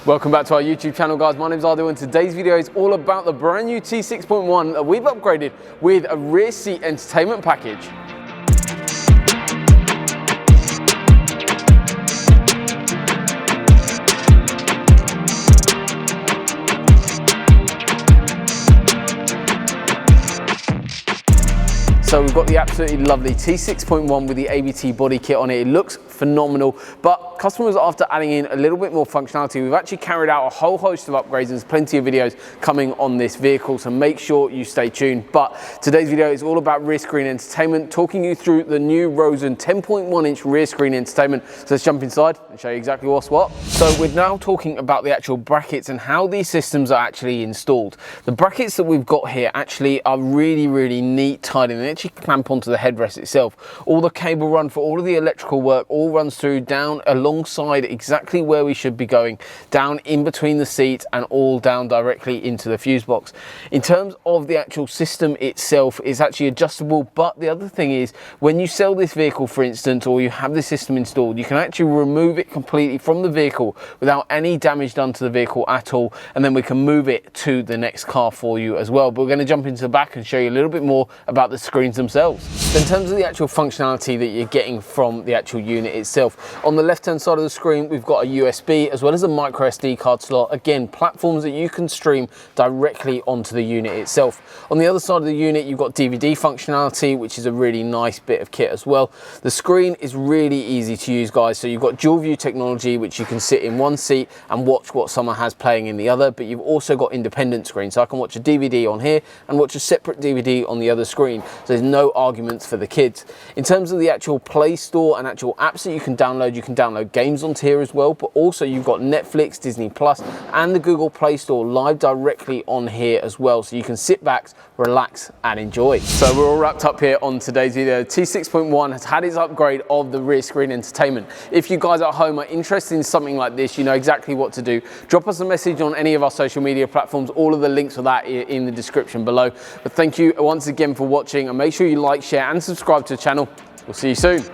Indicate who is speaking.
Speaker 1: Welcome back to our YouTube channel, guys. My name's Ardil, and today's video is all about the brand new T6.1 that we've upgraded with a rear seat entertainment package. So we've got the absolutely lovely T6.1 with the ABT body kit on it. It looks phenomenal, but customers, after adding in a little bit more functionality, we've actually carried out a whole host of upgrades, and there's plenty of videos coming on this vehicle, so make sure you stay tuned. But today's video is all about rear screen entertainment, talking you through the new Rosen 10.1 inch rear screen entertainment. So let's jump inside and show you exactly what's what. So we're now talking about the actual brackets and how these systems are actually installed. The brackets that we've got here actually are really neat, tidy, and they actually clamp onto the headrest itself. All the cable run for all of the electrical work all runs through down alongside exactly where we should be going, down in between the seats and all down directly into the fuse box. In terms of the actual system itself, it's actually adjustable, but the other thing is, when you sell this vehicle, for instance, or you have the system installed, you can actually remove it completely from the vehicle without any damage done to the vehicle at all, and then we can move it to the next car for you as well. But we're going to jump into the back and show you a little bit more about the screens themselves. So in terms of the actual functionality that you're getting from the actual unit itself, on the left hand side of the screen we've got a USB as well as a micro SD card slot. Again, platforms that you can stream directly onto the unit itself. On the other side of the unit you've got DVD functionality, which is a really nice bit of kit as well. The screen is really easy to use, guys, so you've got dual view technology, which you can sit in one seat and watch what someone has playing in the other, but you've also got independent screens, so I can watch a DVD on here and watch a separate DVD on the other screen, so there's no arguments for the kids. In terms of the actual Play Store and actual apps that you can download games onto here as well, but also you've got Netflix, Disney Plus and the Google Play Store live directly on here as well, so you can sit back, relax and enjoy. So we're all wrapped up here on today's video. T6.1 has had its upgrade of the rear screen entertainment. If you guys at home are interested in something like this, you know exactly what to do. Drop us a message on any of our social media platforms. All of the links for that are in the description below. But thank you once again for watching, and make sure you like, share and subscribe to the channel. We'll see you soon.